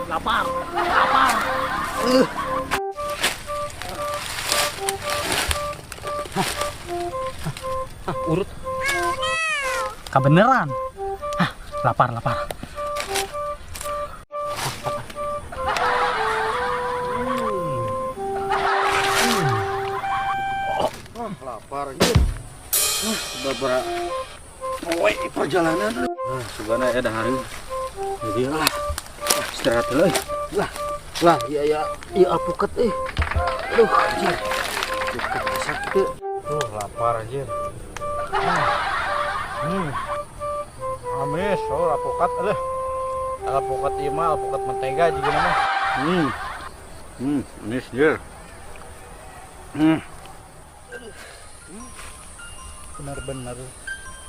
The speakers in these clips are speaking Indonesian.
lapar, lapar. Urut. Kebeneran. Lapar, lapar. Lapar gitu. Beberapa perjalanan. Sebenarnya ada hari. Jadi lah. Istirahat dulu. Lah, ya alpukat Aduh, anjir. Alpukat sakit. Lapar aja. Amis, alpukat alpukat ieu mah alpukat mentega juga nama. Amis jer. Benar-benar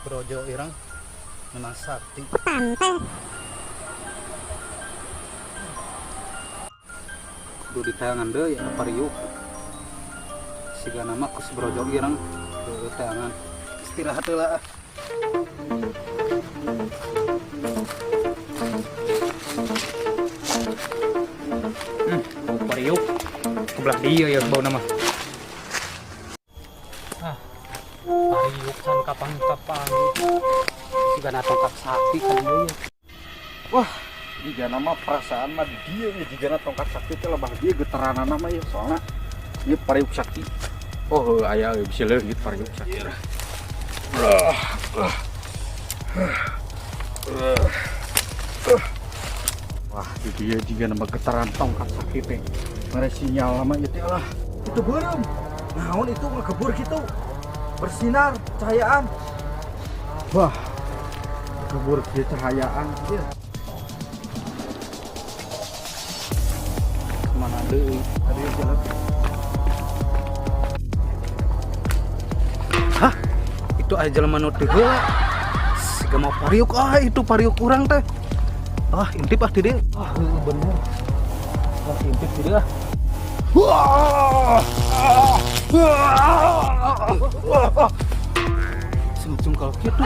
Brojo irang menang sakti. Kudu di tangan deh ya pariuk. Siga nama kus Brojo irang ke tangan. Istirahat heula. Pariuk. Kebelah dia ya bau nama. Pariuk kan kapang-kapang. Siga na tongkat sakti kan dia. Wah, jika nama perasaan mah dia ya jika na tongkat sakti teh lebah dia getaran nama ya soalnya ieu pariuk sakti. Oh, aya bisa leungit pariuk sakti. Wah, dia jika nama getaran tongkat sakti teh. Mere sinyal lama ieu teh lah. Itu beureum. Naon itu ngegebur gitu. Bersinar cahayaan. Wah, gebur kieu cahayaan ieu. Kemana deui? Tadi jalan. Hah? Itu aja jalan manu teh heula. Siga mau pariuk itu pariuk urang teh. Intip di dieu. Bener. Intip di dieu. Sungsung kalau gitu.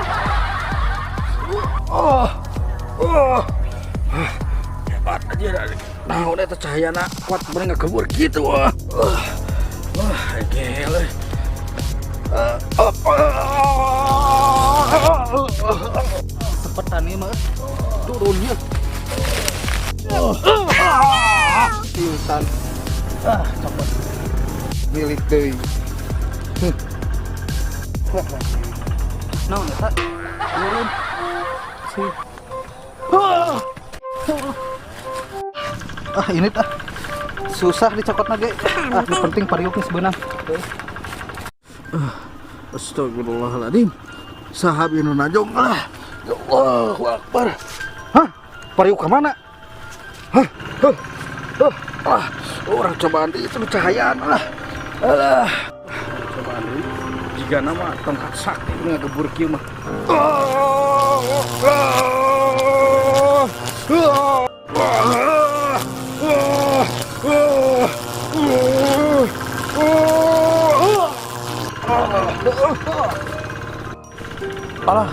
Hebat aja dari. Nah, udah cahayana kuat bener ngegebur gitu. Gile. Sepetan ini mah turunnya. Insan. Copot. Milik deui. Naon eta? Turun. Ini tah. Susah dicokotna ge. Yang penting pariuknya sebenang. Astagfirullahaladzim. Sahab inu najong lah. Ya Allahu Akbar. Hah? Pariuk ke mana? Hah? Orang cobaan di itu cahayaan lah. Cobaan di jika nama tongkat sakti ngegebur kieu mah.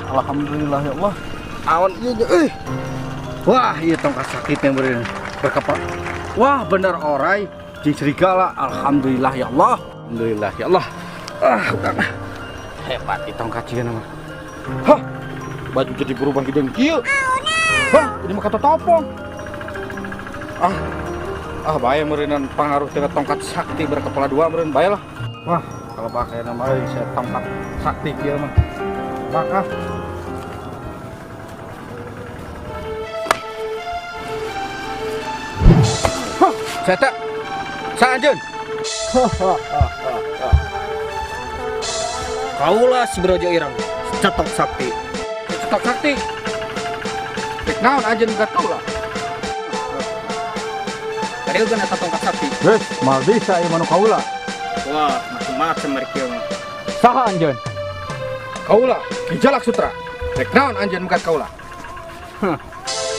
Alhamdulillah ya Allah. Awan ieu wah, ieu tongkat sakti yang berkepala. Wah, bener orai jeung serigala. Alhamdulillah ya Allah. Alhamdulillah ya Allah. Udah hebat di tongkat cieu nama. Hah, baju jadi berubah hidung kieu. Hah, jadi mah kata topong. Bae meureunna pangaruh dengan tongkat sakti berkepala dua meureun bae lah. Wah, kalau pakai nama saya tongkat sakti kieu mah. Maka Seta, saanjeun. Kaulah si Brojo irang. Cetok sakti. Cetok sakti. Cek naon anjeun gat kaulah. Tadi udah nata tongkat sakti. Mal bisa ieu manu kaulah. Wah, macam-macam mereka kieu mah. Saha anjeun? Kaulah, Kijalak Sutra. Cek naon anjeun gat kaulah.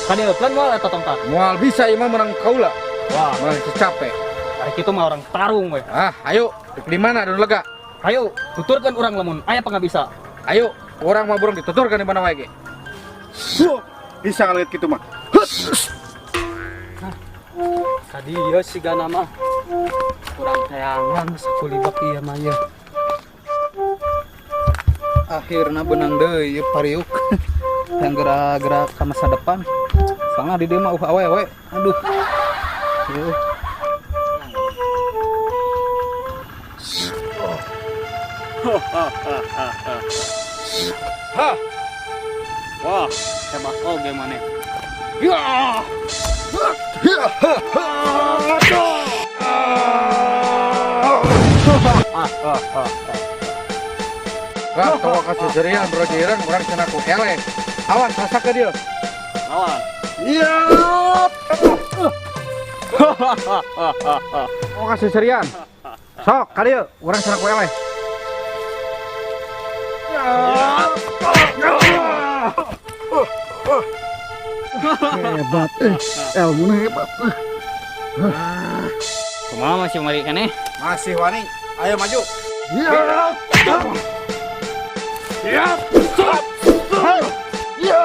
Kan plan moal eta tongkat. Moal bisa ieu mah menang kaulah. Wah, malah capek. Hari kitu mah orang tarung we. Ayo, di mana anu lega? Ayo, tuturkan orang lamun aya apa nggak bisa. Ayo, orang mah burung dituturkan di mana wae ge. Bisa ngaliat kitu mah. Tadi ya si Gana mah kurang tayangan sakulibak ieu mah ya. Akhirna benang deui ieu pariuk. Yang gerak-gerak ke masa depan. Soalnya di dia mah awewe. Aduh. Yuh. Ha. Wah, hebat oge maneh. Ya. Ya. Wah, tawa kasih serian bro jiran orang cenah ku ele. Awas rasa ke dia. Lawan. Iya. Mau kasih serian. Sok, ka dieu urang cenah ku ele. Hebat, ilmu hebat. Kumaha masih mari keneh? Masih wani, ayo maju. Ya. Ya. Stop. Ya.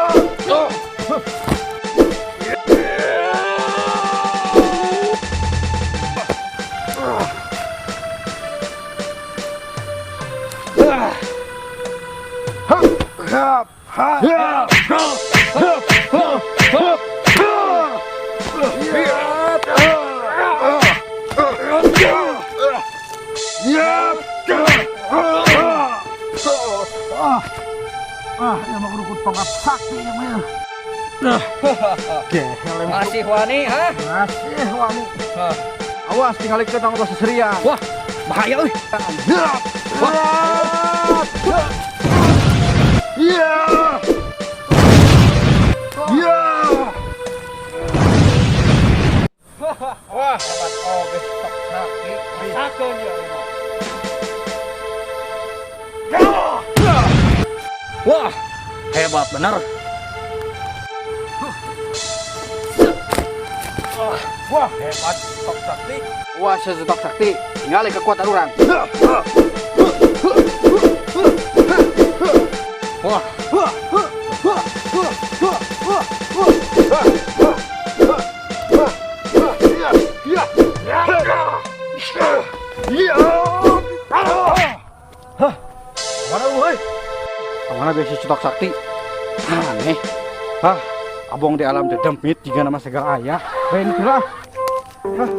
Yang mau nukut tongkat sakti yang mah. Masih wani, ha? Masih wani. Awas tinggal ikut tongkat seserian. Wah, bahaya euy. Iya. Iya. Wah, hebat oge tok sakti. Sakeun ya. Wah, hebat bener. Wah, hebat tok sakti. Wah, sesetok sakti. Tinggal kekuatan orang. Wah, Mana lu, hei? Mana biasa cetok sakti? Aneh. Hah, abong di alam dedempit jika nama segala ayah. Baik lah. Hah.